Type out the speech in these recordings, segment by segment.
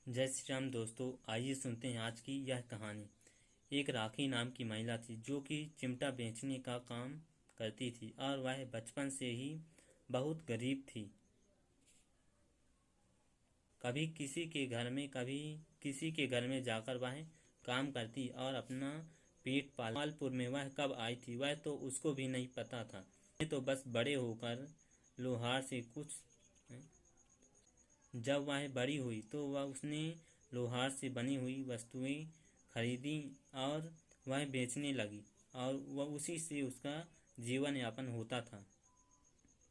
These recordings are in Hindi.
जय श्री राम दोस्तों, आइए सुनते हैं आज की यह कहानी। एक राखी नाम की महिला थी जो कि चिमटा बेचने का काम करती थी और वह बचपन से ही बहुत गरीब थी। कभी किसी के घर में कभी किसी के घर में जाकर वह काम करती और अपना पेट पालपुर में वह कब आई थी वह तो उसको भी नहीं पता था। तो बस बड़े होकर लोहार से कुछ जब वह बड़ी हुई तो वह उसने लोहार से बनी हुई वस्तुएं खरीदी और वह बेचने लगी और वह उसी से उसका जीवन यापन होता था।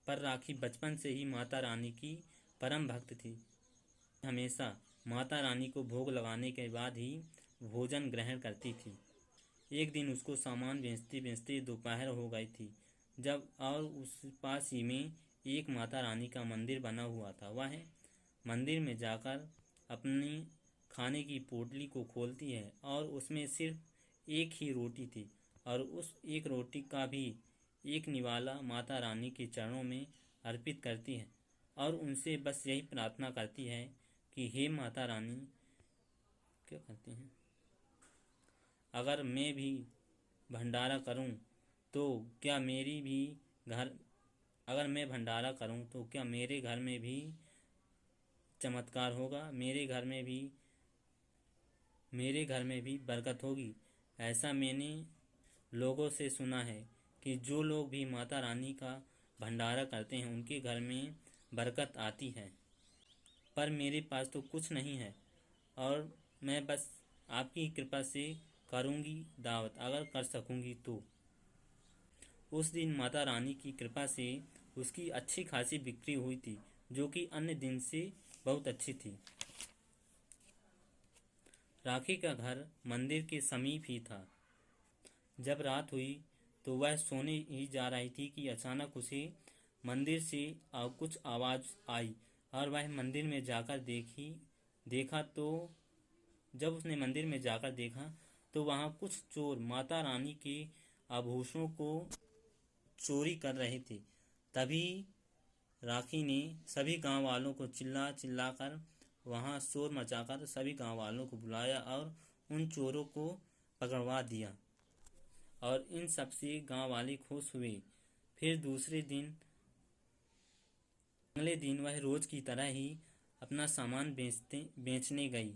पर राखी बचपन से ही माता रानी की परम भक्त थी। हमेशा माता रानी को भोग लगाने के बाद ही भोजन ग्रहण करती थी। एक दिन उसको सामान बेचते बेचते दोपहर हो गई थी जब और उस पास ही में एक माता रानी का मंदिर बना हुआ था। वह मंदिर में जाकर अपनी खाने की पोटली को खोलती है और उसमें सिर्फ एक ही रोटी थी और उस एक रोटी का भी एक निवाला माता रानी के चरणों में अर्पित करती है और उनसे बस यही प्रार्थना करती है कि हे माता रानी, क्या करती हैं, अगर मैं भी भंडारा करूं तो क्या मेरी भी घर अगर मैं भंडारा करूं तो क्या मेरे घर में भी चमत्कार होगा, मेरे घर में भी बरकत होगी। ऐसा मैंने लोगों से सुना है कि जो लोग भी माता रानी का भंडारा करते हैं उनके घर में बरकत आती है। पर मेरे पास तो कुछ नहीं है और मैं बस आपकी कृपा से करूँगी दावत, अगर कर सकूँगी तो। उस दिन माता रानी की कृपा से उसकी अच्छी खासी बिक्री हुई थी, जो कि अन्य दिन से बहुत अच्छी थी। राखी का घर मंदिर के समीप ही था। जब रात हुई तो वह सोने ही जा रही थी कि अचानक उसे मंदिर से कुछ आवाज़ आई और वह मंदिर में जाकर देखा तो जब उसने मंदिर में जाकर देखा तो वहाँ कुछ चोर माता रानी के आभूषणों को चोरी कर रहे थे। तभी राखी ने सभी गांव वालों को चिल्ला चिल्ला कर वहाँ शोर मचाकर सभी गांव वालों को बुलाया और उन चोरों को पकड़वा दिया और इन सब से गांव वाले खुश हुए। फिर दूसरे दिन अगले दिन वह रोज की तरह ही अपना सामान बेचने गई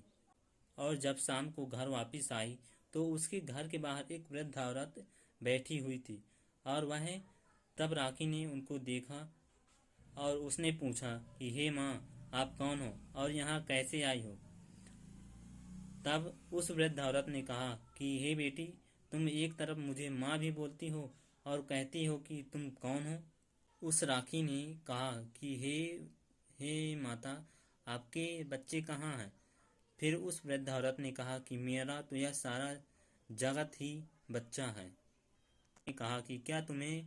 और जब शाम को घर वापस आई तो उसके घर के बाहर एक वृद्ध औरत बैठी हुई थी और वह तब राखी ने उनको देखा और उसने पूछा कि हे माँ, आप कौन हो और यहाँ कैसे आई हो। तब उस वृद्ध औरत ने कहा कि हे बेटी, तुम एक तरफ मुझे माँ भी बोलती हो और कहती हो कि तुम कौन हो। उस राखी ने कहा कि हे हे माता, आपके बच्चे कहाँ हैं। फिर उस वृद्ध औरत ने कहा कि मेरा तो यह सारा जगत ही बच्चा है। कहा कि क्या तुम्हें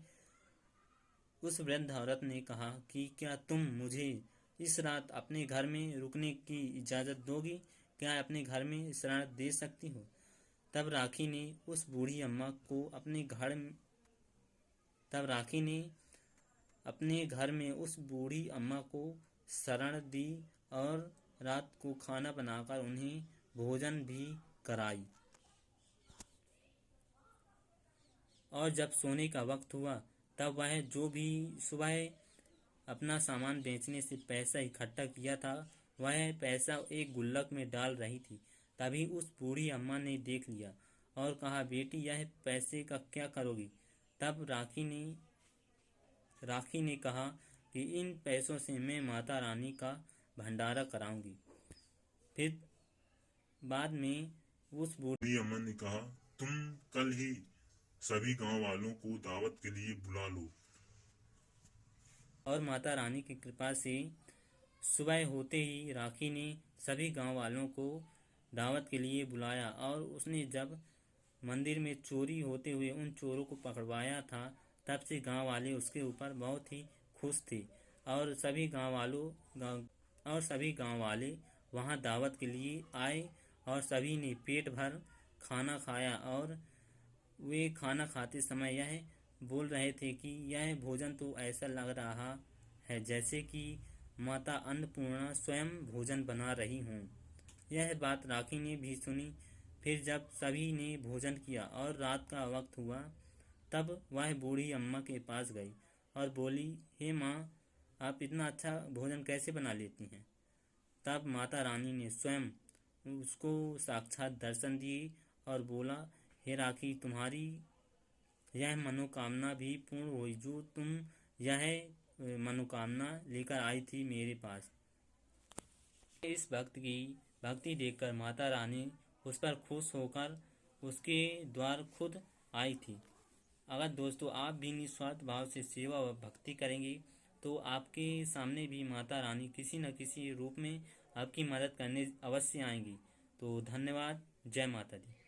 उस वृद्ध औरत ने कहा कि क्या तुम मुझे इस रात अपने घर में रुकने की इजाज़त दोगी, क्या अपने घर में शरण दे सकती हो। तब राखी ने उस बूढ़ी अम्मा को अपने घर में उस बूढ़ी अम्मा को शरण दी और रात को खाना बनाकर उन्हें भोजन भी कराई। और जब सोने का वक्त हुआ तब वह जो भी सुबह अपना सामान बेचने से पैसा इकट्ठा किया था वह पैसा एक गुल्लक में डाल रही थी। तभी उस बूढ़ी अम्मा ने देख लिया और कहा, बेटी, यह पैसे का क्या करोगी। तब राखी ने कहा कि इन पैसों से मैं माता रानी का भंडारा कराऊंगी। फिर बाद में उस बूढ़ी अम्मा ने कहा, तुम कल ही सभी गांव वालों को दावत के लिए बुला लो। और माता रानी की कृपा से सुबह होते ही राखी ने सभी गांव वालों को दावत के लिए बुलाया और उसने जब मंदिर में चोरी होते हुए उन चोरों को पकड़वाया था तब से गांव वाले उसके ऊपर बहुत ही खुश थे और सभी गांव वाले वहां दावत के लिए आए और सभी ने पेट भर खाना खाया और वे खाना खाते समय यह बोल रहे थे कि यह भोजन तो ऐसा लग रहा है जैसे कि माता अन्नपूर्णा स्वयं भोजन बना रही हूँ। यह बात राखी ने भी सुनी। फिर जब सभी ने भोजन किया और रात का वक्त हुआ, तब वह बूढ़ी अम्मा के पास गई और बोली, हे माँ, आप इतना अच्छा भोजन कैसे बना लेती हैं? तब माता रानी ने स्वयं उसको साक्षात दर्शन दिए और बोला, हे राखी, तुम्हारी यह मनोकामना भी पूर्ण हुई जो तुम यह मनोकामना लेकर आई थी मेरे पास। इस भक्त की भक्ति देखकर माता रानी उस पर खुश होकर उसके द्वार खुद आई थी। अगर दोस्तों आप भी निस्वार्थ भाव से सेवा व भक्ति करेंगे तो आपके सामने भी माता रानी किसी न किसी रूप में आपकी मदद करने अवश्य आएंगी। तो धन्यवाद। जय माता दी।